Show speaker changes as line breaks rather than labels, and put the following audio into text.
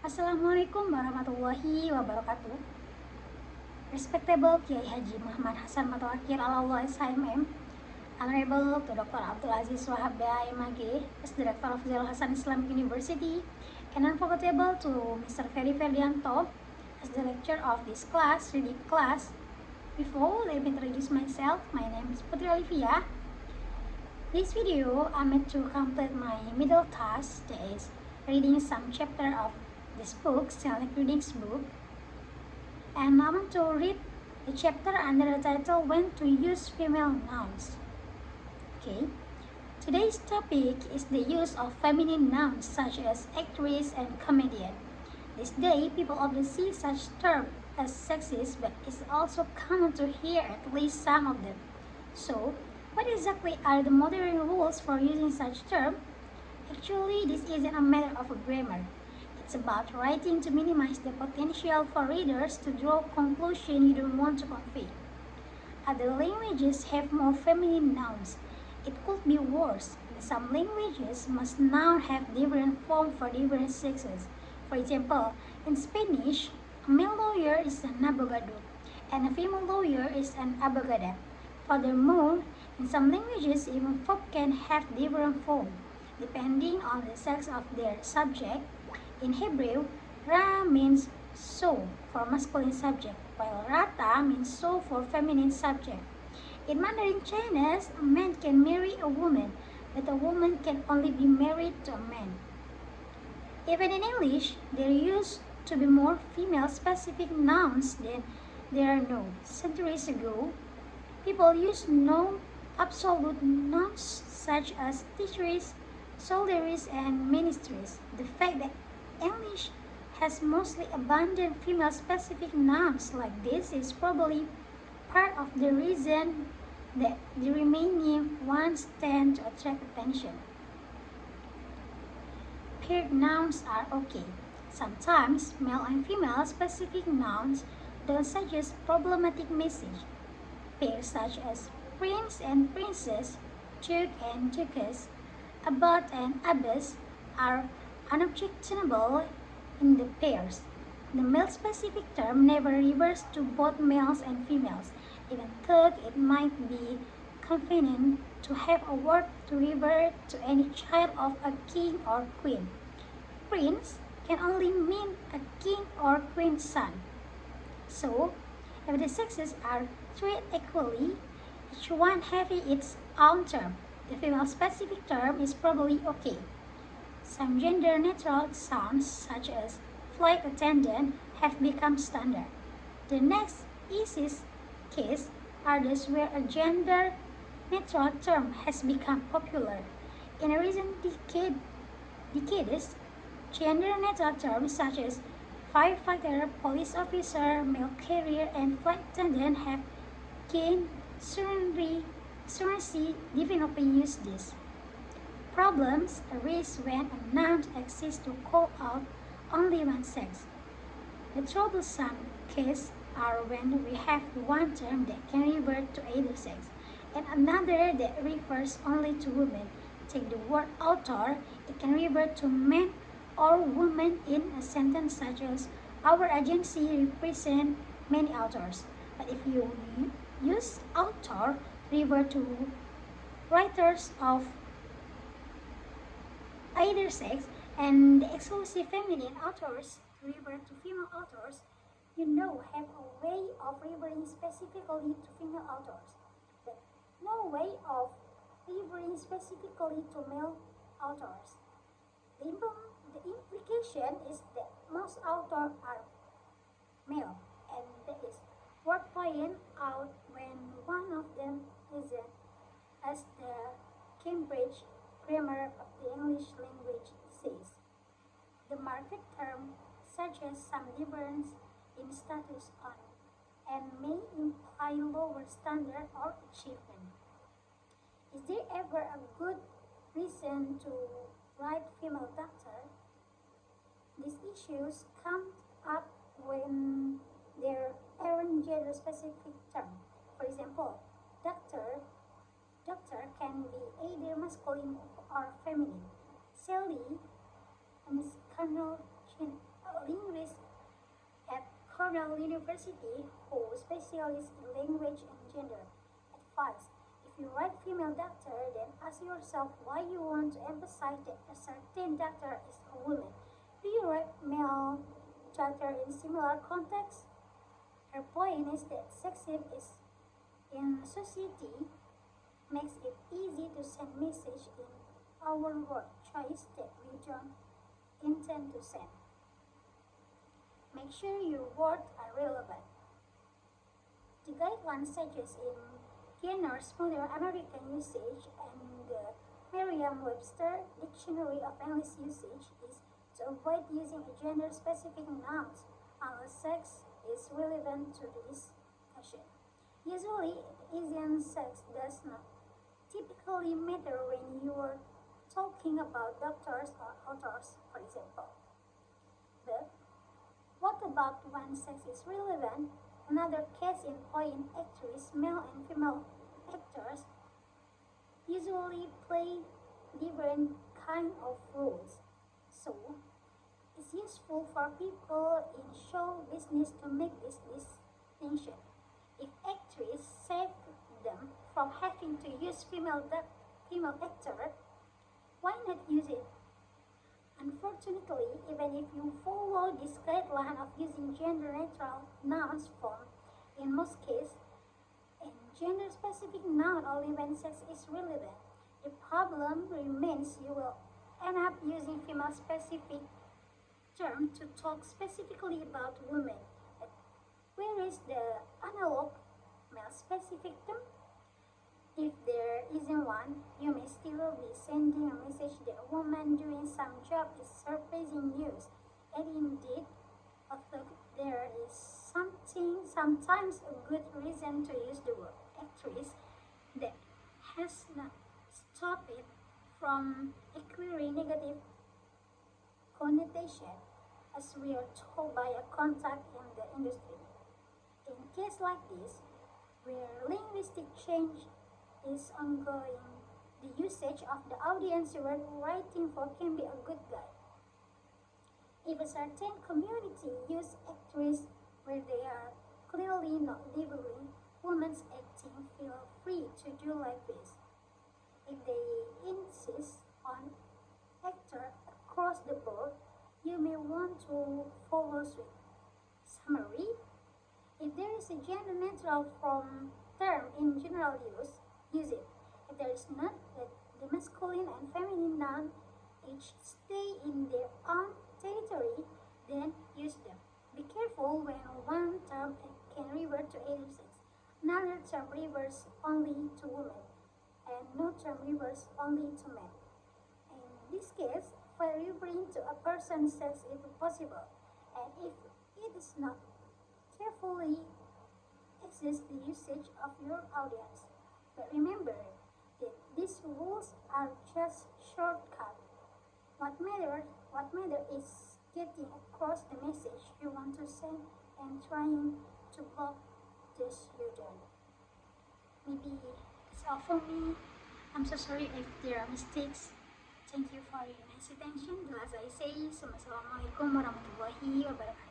Assalamualaikum warahmatullahi wabarakatuh. Respectable Kiai Haji Muhammad Hasan Mutawakil Allah SHMM, Honorable to Dr. Abdul Aziz Wahab BAMAG, as Director of Zul Hasan Islamic University, and unforgettable to Mr. Ferry Ferdianto, as the lecturer of this class, reading class. Before, let me introduce myself. My name is Putri Olivia. This video, I meant to complete my middle task, that is reading some chapter of this book, Select Readings book. And I want to read the chapter under the title When to Use Female Nouns. Okay. Today's topic is the use of feminine nouns such as actress and comedian. This day, people often see such terms as sexist, but it's also common to hear at least some of them. So, what exactly are the modern rules for using such term? Actually, this isn't a matter of grammar. It's about writing to minimize the potential for readers to draw conclusions you don't want to convey. Other languages have more feminine nouns. It could be worse. In some languages, must noun have different forms for different sexes. For example, in Spanish, a male lawyer is an abogado, and a female lawyer is an abogada. Furthermore, in some languages, even verbs can have different forms, depending on the sex of their subject. In Hebrew, ra means so for masculine subject, while rata means so for feminine subject. In Mandarin Chinese, a man can marry a woman, but a woman can only be married to a man. Even in English, there used to be more female-specific nouns than there are now. Centuries ago, people used no absolute nouns such as teachers, soldiers, and ministries. The fact that English has mostly abundant female-specific nouns like this is probably part of the reason that the remaining ones tend to attract attention. Paired nouns are okay. Sometimes male and female specific nouns don't suggest problematic message. Pairs such as prince and princess, duke and duchess, abbot and abbess are unobjectionable in the pairs. The male-specific term never refers to both males and females, even though it might be convenient to have a word to refer to any child of a king or queen. Prince can only mean a king or queen's son. So, if the sexes are treated equally, each one having its own term, the female-specific term is probably okay. Some gender-neutral sounds, such as flight attendant, have become standard. The next easiest case are those where a gender-neutral term has become popular. In a recent decades, gender-neutral terms such as firefighter, police officer, mail carrier, and flight attendant have gained currency developing use this. Problems arise when a noun exists to call out only one sex. The troublesome cases are when we have one term that can refer to either sex and another that refers only to women. Take the word author, it can refer to men or women in a sentence such as our agency represents many authors. But if you use author to refer to writers of either sex and the exclusive feminine authors refer to female authors, you now have a way of referring specifically to female authors, but no way of referring specifically to male authors. The implication is that most authors are male, and that is worth pointing out when one of them isn't, as the Cambridge Grammar of the English language says. The market term suggests some difference in status on and may imply lower standard or achievement. Is there ever a good reason to write female doctor? These issues come up when there aren't gender-specific terms. For example, doctor can be either masculine or feminine. Sally, Miss Colonel Cornell University, who specializes in language and gender, advised if you write female doctor, then ask yourself why you want to emphasize that a certain doctor is a woman. Do you write male doctor in similar contexts? Her point is that sexism is in society makes it easy to send message in our word choice that we don't intend to send. Make sure your words are relevant. The guideline suggests in Kenner's Modern American Usage and the Merriam-Webster Dictionary of English Usage is to avoid using a gender-specific nouns unless sex is relevant to the discussion. Usually, Asian sex does not typically matter when you are talking about doctors or authors, for example. But what about when sex is relevant? Another case in point, actors, male and female actors, usually play different kind of roles. So, it's useful for people in show business to make this distinction. If actors save them from having to use female actor, why not use it? Unfortunately, even if you follow this guideline of using gender-neutral nouns form, in most cases, and gender-specific noun only when sex is relevant, the problem remains you will end up using female-specific term to talk specifically about women. But where is the analog male-specific term? If there isn't one, you may still be sending a message that a woman doing some job is surprising news. And indeed, although there is sometimes a good reason to use the word actress, that has not stopped it from acquiring negative connotation, as we are told by a contact in the industry. In a case like this, where linguistic change is ongoing, the usage of the audience you are writing for can be a good guide. If a certain community use actress where they are clearly not delivering women's acting, feel free to do like this. If they insist on actor across the board, you may want to follow suit. Summary: if there is a gender neutral term in general use it. If there is not, let the masculine and feminine noun each stay in their own territory, then use them. Be careful when one term can revert to either sex. Another term reverts only to women, and no term reverts only to men. In this case, for referring to a person's sex if possible, and if it is not, carefully assess the usage of your audience. But remember that these rules are just shortcuts. What matters is getting across the message you want to send and trying to block this you don't. Maybe that's all for me. I'm so sorry if there are mistakes. Thank you for your nice attention. As I say, Assalamualaikum warahmatullahi wabarakatuh.